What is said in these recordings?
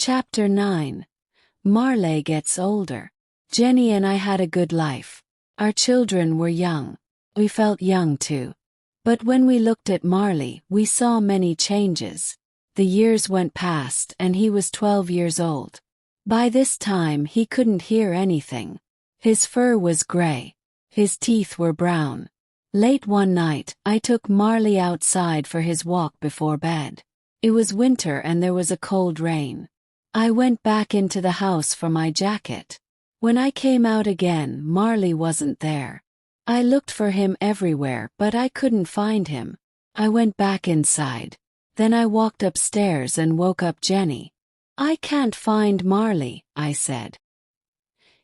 Chapter 9. Marlay gets older. Jenny and I had a good life. Our children were young. We felt young too. But when we looked at Marley, we saw many changes. The years went past and he was 12 years old. By this time he couldn't hear anything. His fur was gray. His teeth were brown. Late one night, I took Marley outside for his walk before bed. It was winter and there was a cold rain. I went back into the house for my jacket. When I came out again, Marley wasn't there. I looked for him everywhere, but I couldn't find him. I went back inside. Then I walked upstairs and woke up Jenny. "I can't find Marley," I said.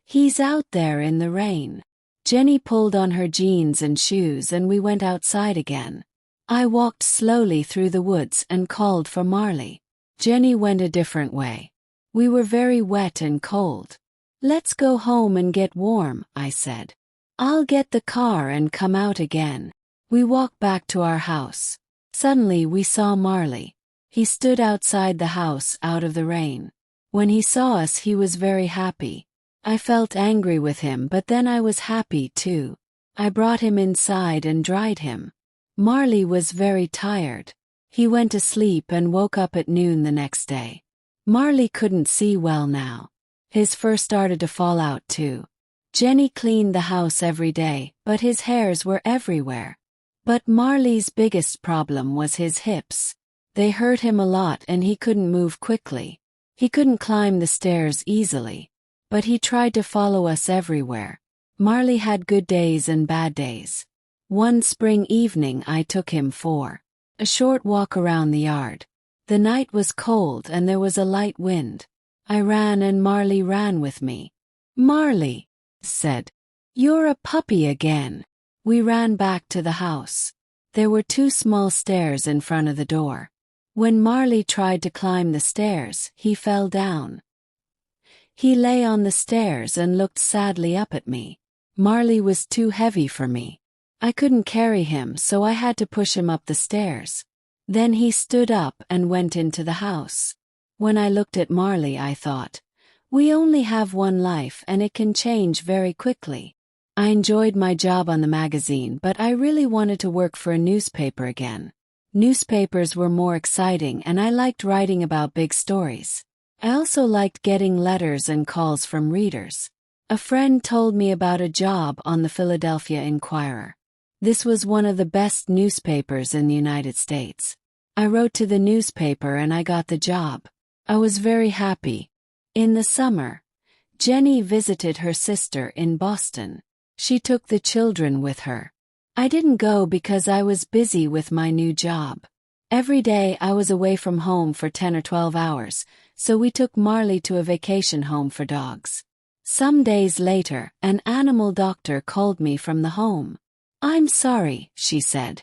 "He's out there in the rain." Jenny pulled on her jeans and shoes and we went outside again. I walked slowly through the woods and called for Marley. Jenny went a different way. We were very wet and cold. "Let's go home and get warm," I said. "I'll get the car and come out again." We walked back to our house. Suddenly we saw Marley. He stood outside the house out of the rain. When he saw us he was very happy. I felt angry with him, but then I was happy too. I brought him inside and dried him. Marley was very tired. He went to sleep and woke up at noon the next day. Marley couldn't see well now. His fur started to fall out too. Jenny cleaned the house every day, but his hairs were everywhere. But Marley's biggest problem was his hips. They hurt him a lot and he couldn't move quickly. He couldn't climb the stairs easily. But he tried to follow us everywhere. Marley had good days and bad days. One spring evening I took him for a short walk around the yard. The night was cold and there was a light wind. I ran and Marley ran with me. "Marley," said, "you're a puppy again." We ran back to the house. There were 2 small stairs in front of the door. When Marley tried to climb the stairs, he fell down. He lay on the stairs and looked sadly up at me. Marley was too heavy for me. I couldn't carry him, so I had to push him up the stairs. Then he stood up and went into the house. When I looked at Marley, I thought, we only have one life and it can change very quickly. I enjoyed my job on the magazine, but I really wanted to work for a newspaper again. Newspapers were more exciting and I liked writing about big stories. I also liked getting letters and calls from readers. A friend told me about a job on the Philadelphia Inquirer. This was one of the best newspapers in the United States. I wrote to the newspaper and I got the job. I was very happy. In the summer, Jenny visited her sister in Boston. She took the children with her. I didn't go because I was busy with my new job. Every day I was away from home for 10 or 12 hours, so we took Marley to a vacation home for dogs. Some days later, an animal doctor called me from the home. "I'm sorry," she said,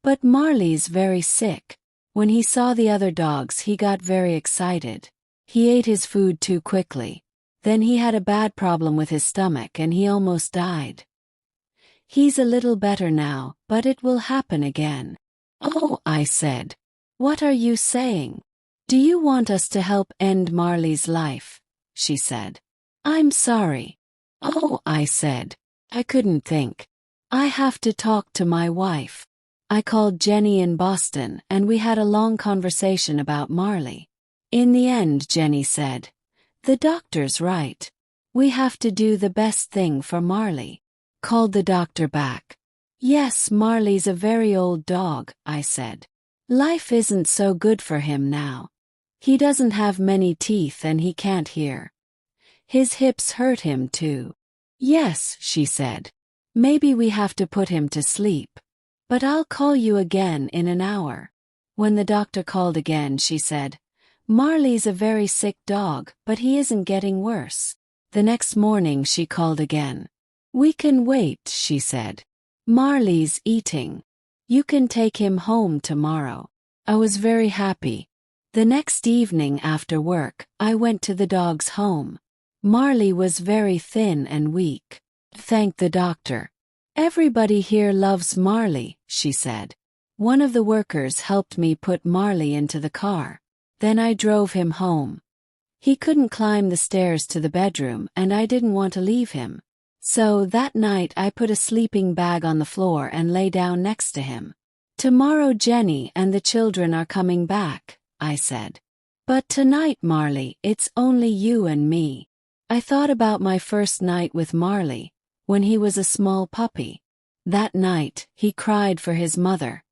"but Marley's very sick." When he saw the other dogs, he got very excited. He ate his food too quickly. Then he had a bad problem with his stomach and he almost died. "He's a little better now, but it will happen again." "Oh," I said. "What are you saying? Do you want us to help end Marley's life?" she said. "I'm sorry." "Oh," I said. I couldn't think. "I have to talk to my wife." I called Jenny in Boston and we had a long conversation about Marley. In the end, Jenny said, "The doctor's right. We have to do the best thing for Marley." Called the doctor back. "Yes, Marley's a very old dog," I said. "Life isn't so good for him now. He doesn't have many teeth and he can't hear. His hips hurt him too." "Yes," she said. "Maybe we have to put him to sleep. But I'll call you again in an hour." When the doctor called again, she said, "Marley's a very sick dog, but he isn't getting worse." The next morning she called again. "We can wait," she said. "Marley's eating. You can take him home tomorrow." I was very happy. The next evening after work, I went to the dog's home. Marley was very thin and weak. Thank the doctor. "Everybody here loves Marley," she said. One of the workers helped me put Marley into the car. Then I drove him home. He couldn't climb the stairs to the bedroom and I didn't want to leave him. So that night I put a sleeping bag on the floor and lay down next to him. "Tomorrow Jenny and the children are coming back," I said. "But tonight, Marley, it's only you and me." I thought about my first night with Marley, when he was a small puppy. That night, he cried for his mother,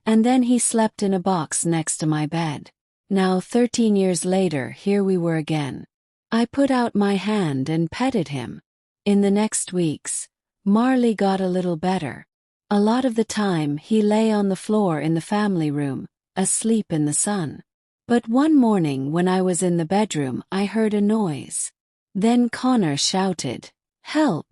and then he slept in a box next to my bed. Now 13 years later, here we were again. I put out my hand and petted him. In the next weeks, Marley got a little better. A lot of the time he lay on the floor in the family room, asleep in the sun. But one morning when I was in the bedroom I heard a noise. Then Connor shouted, "Help!"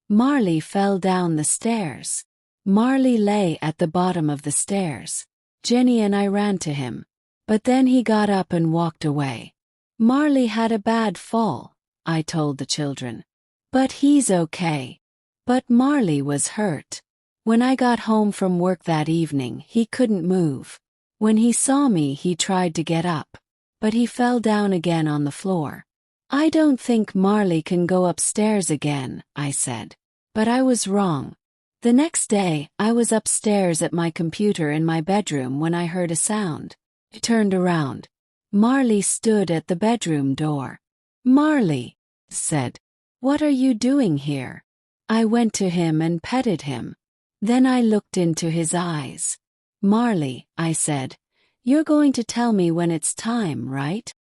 Marley fell down the stairs. Marley lay at the bottom of the stairs. Jenny and I ran to him. But then he got up and walked away. "Marley had a bad fall," I told the children. "But he's okay." But Marley was hurt. When I got home from work that evening, he couldn't move. When he saw me, he tried to get up, but he fell down again on the floor. "I don't think Marley can go upstairs again," I said. But I was wrong. The next day, I was upstairs at my computer in my bedroom when I heard a sound. I turned around. Marley stood at the bedroom door. "Marley," said, "what are you doing here?" I went to him and petted him. Then I looked into his eyes. "Marley," I said, "you're going to tell me when it's time, right?"